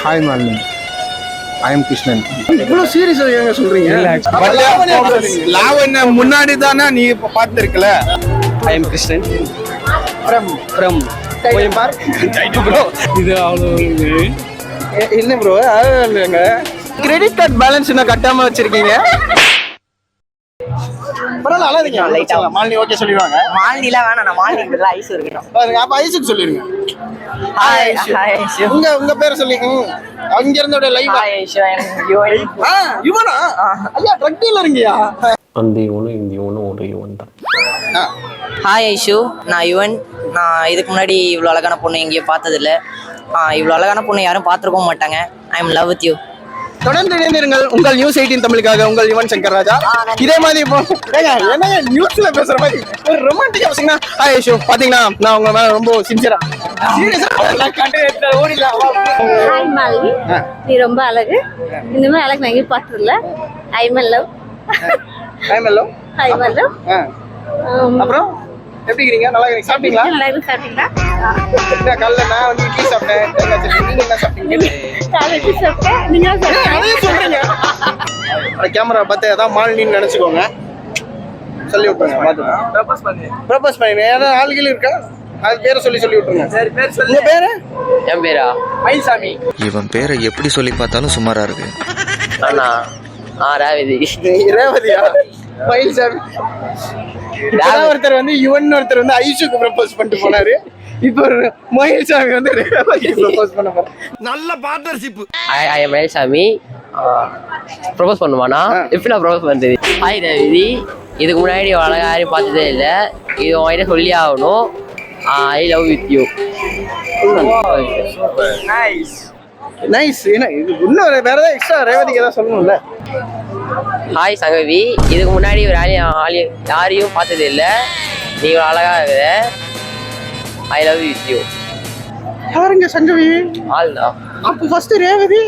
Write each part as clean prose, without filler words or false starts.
Hi Malini, I am Krishnan. இவ்வளவு சீரியஸா ஏங்க சொல்றீங்க? லாவண்யா முன்னாடி தானே நீ இப்ப பார்த்திருக்கல. ஐ எம் கிருஷ்ணன் ஃப்ரம் கோயம்பார். இது அவ்வளோ என்ன ப்ரோ இல்லைங்க, கிரெடிட் கார்டு பேலன்ஸ் இன்னும் கட்டாம வச்சிருக்கீங்க. பரவாயில்ல, அழாதீங்க. லைட்டா மாலினி ஓகே சொல்லிடுவாங்க. மாலினிலாம் வேணாம், நான் மாலினி இல்ல ஐஸ் இருக்கணும். பாருங்க, அப்ப ஐஸுக்கு சொல்லிருங்க. Hi hi Aishu. உங்க பேரை சொல்லி அங்க இருந்தோட லைவ். ஹாய் ஐஷு, யுவன். யுவனா? ஐயா ட்ரக் டீலருங்கயா? அந்த இவனும் இந்த இவனும் ஒரு இவன் தான். ஹாய் ஐஷு, நான் யுவன். நான் இதுக்கு முன்னாடி இவ்வளோ அழகான பொண்ணு எங்கேயும் பார்த்ததில்ல. இவ்வளோ அழகான பொண்ணு யாரும் பார்த்துருக்கவும் மாட்டாங்க. ஐ எம் லவ் வித் யூ. தொடர்ந்து இணைந்திருங்கள் உங்கள் நியூஸ் 18 தமிழுக்காக. உங்கள் யுவன் சங்கர் ராஜா. இதே மாதிரி இப்போ என்ன நியூஸ்ல பேசுற மாதிரி ஒரு ரொமான்டிக்கா பேசுங்க. ஹாய் ஐஷு, பாத்தீங்கன்னா நான் உங்க மேல ரொம்ப சின்சியரா ஓடிடலாம். ஹாய் மாலினி, நீ ரொம்ப அழகு. இந்த மாதிரி அழகு நான் எங்கேயும் பார்த்ததில்ல. ஐ மல் லவ். ஐ மல் லவ். அப்புறம் எப்படி இருக்கீங்க? நல்லா இருக்கீங்க? சாப்பிட்டீங்களா? நல்லா இருக்கு. சாப்பிட்டீங்களா? காலைல நான் வந்து இட்லி சாப்பிட்டேன். நீங்க என்ன சாப்பிட்டீங்க? காலேஜ் சாப்பிட்டேன். நீங்க அதையும் சொல்றீங்க. கேமரா பார்த்து அதான் மாலினின்னு நினைச்சுக்கோங்க. சொல்லி விட்டுருங்க. ப்ரப்போஸ் பண்ணி ஏதாவது ஆளுகள் இருக்கா? அது பேரை சொல்லி விட்டுருங்க. உங்க பேரு? என் பேரா மயில்சாமி. இவன் பேரை எப்படி சொல்லி பார்த்தாலும் சுமாரா இருக்கு. அண்ணா ரேவதி. ரேவதியா? மயில்சாமி. ஒருத்தர் வந்து யுவன், ஒருத்தர் வந்து ஐஷுக்கு ப்ரப்போஸ் பண்ணிட்டு போனாரு. இப்போ மயில்சாமி வந்து ரேவதிக்கு ப்ரப்போஸ் பண்ண போறாரு. நல்ல partnership. I am Mayilsamy. Propose பண்ணுவானா? எப்படி நான் ப்ரொபோஸ் பண்ணுறது? ஹாய் ரேவதி, இதுக்கு முன்னாடி அழகா யாரையும் பார்த்ததே இல்லை. இது உங்ககிட்ட சொல்லி ஆகணும். ஐ love with you. Nice nice. என்ன இது இன்னும் வேற ஏதாவது எக்ஸ்ட்ரா ரேவதிக்கு ஏதாவது சொல்லணும்ல? ஹாய் சங்கவி, இதுக்கு முன்னாடி ஒரு யாரையும் பார்த்தது இல்லை. நீ ஒரு அழகா இருக்கிற. I love with you. யாருங்க சங்கவி? ஆல்தா. அப்போ first Revathi.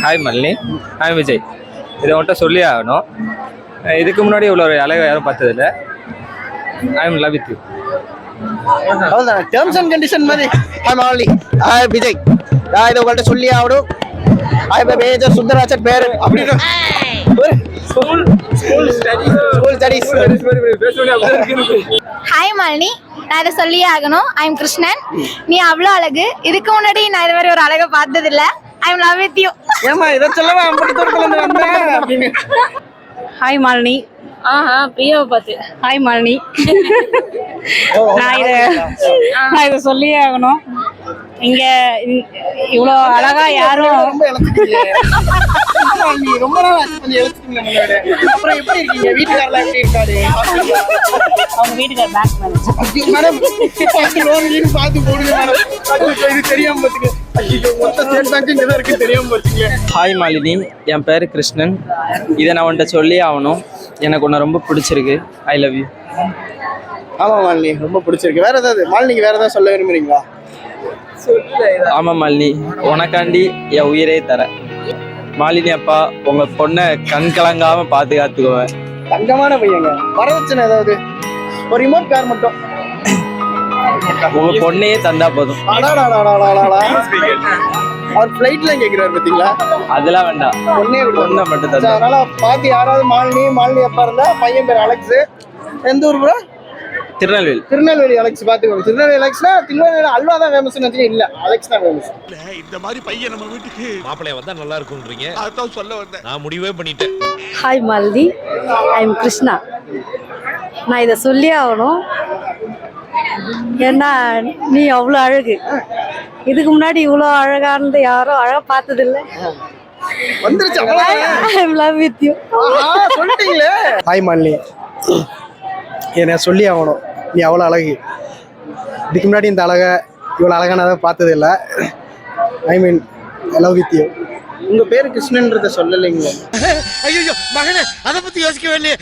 Hi Malini, hi Vijay. இதை உன்கிட்ட சொல்லி ஆகணும். இதுக்கு முன்னாடி இவ்வளோ ஒரு அழகை யாரும் பார்த்ததில்ல. ஐ எம் லவ் வித் யூ. அவ்வளோதான், டேர்ம்ஸ் அண்ட் கண்டிஷன் மாதிரி. Hi Malini, hi Vijay. இதை உங்கள்கிட்ட சொல்லி ஆகணும். ஹாய் மேஜர் சுந்தராச்சன் பேர் அப்படின்னு ஸ்கூல் ஸ்டடீஸ். ஹாய் மாலினி, நான் இதை சொல்லியே ஆகணும். ஐ எம் கிருஷ்ணன். நீ அவ்வளோ அழகு. இதுக்கு முன்னாடி நான் இது மாதிரி ஒரு அழகை பார்த்ததில்ல. ஐ எம் லவ் வித் யூ. ஏமா இதை சொல்லவா அப்படி தூரத்துல இருந்து வந்தேன் அப்படின்னு. ஹாய் மாலினி. பிரியாவை பார்த்து. ஹாய் மாலினி. நான் இதை சொல்லியே ஆகணும். இங்க இவ்வளோ அழகா யாரும் ரொம்ப ரொம்ப நாள் ஆச்சு கொஞ்சம் எழுத்துட்டீங்க முன்னாடி. அப்புறம் எப்படி இருக்கீங்க? வீட்டுக்காரலாம் எப்படி இருக்காரு? அவங்க வீட்டுக்கார பேங்க் மேனேஜர். மேடம் பார்த்து போடுங்க மேடம். இது தெரியாம பாத்துங்க. மொத்த ஸ்டேட் பேங்க் இங்கே தான் இருக்கு, தெரியாம பாத்துங்க. ஹாய் மாலினி, என் பேர் கிருஷ்ணன். இதை நான் உன்கிட்ட சொல்லி ஆகணும். எனக்கு உன்னை ரொம்ப பிடிச்சிருக்கு. I love you. ஆமா மாலினி, ரொம்ப பிடிச்சிருக்கு. வேற ஏதாவது மாலினிக்கு வேற ஏதாவது சொல்ல விரும்புறீங்களா? ஆமாம் மாலினி, உனக்காண்டி என் உயிரே தரேன். மாலினி அப்பா, உங்க பொண்ணை கண் கலங்காம பாதுகாத்துக்குவேன். தங்கமான பையங்க. வரதட்சணை ஏதாவது ஒரு ரிமோட் கார் மட்டும் உங்க பொண்ணையே தந்தா போதும். அவர் ஃபிளைட்ல கேக்குறாரு பாத்தீங்களா? அதெல்லாம் வேண்டாம், பொண்ணை மட்டும் தந்தா. அதனால பாத்து யாராவது மாலினி அப்பா இருந்தா, பையன் பேர் அலெக்ஸ். எந்த ஊர் ப்ரோ? திருநெல்வேலி அலெக்ஸ் பாத்துக்கோங்க. திருநெல்வேலி அலெக்ஸ்னா திருநெல்வேலி அல்வா தான் ஃபேமஸ் இல்ல, அலெக்ஸ் தான் ஃபேமஸ். இந்த மாதிரி பையன் நம்ம வீட்டுக்கு மாப்பிளைய வந்தா நல்லா இருக்கும்ன்றீங்க. அதான் சொல்ல வந்தேன், நான் முடிவே பண்ணிட்டேன். Hi Malini, I M Krishna. நான் இதை சொல்லி ஆகணும். ஏன்னா நீ அவ்வளோ அழகு. இதுக்கு முன்னாடி இவ்வளோ அழகானது யாரும் அழகா பார்த்ததில்ல. வந்துருச்சு. I am love with you. சொல்லிட்டீங்களே. ஹாய் மாலினி, என்ன சொல்லி ஆகணும். நீ அவ்வளோ அழகு. இதுக்கு முன்னாடி இந்த இவ்வளோ அழகானதை பார்த்தது இல்லை. ஐ மீன் லவ் வித் யூ. உங்க பேரு கிருஷ்ணன்றத சொல்லலைங்க. ஐயோ மகனே, அதை பத்தி யோசிக்கவே இல்லையே.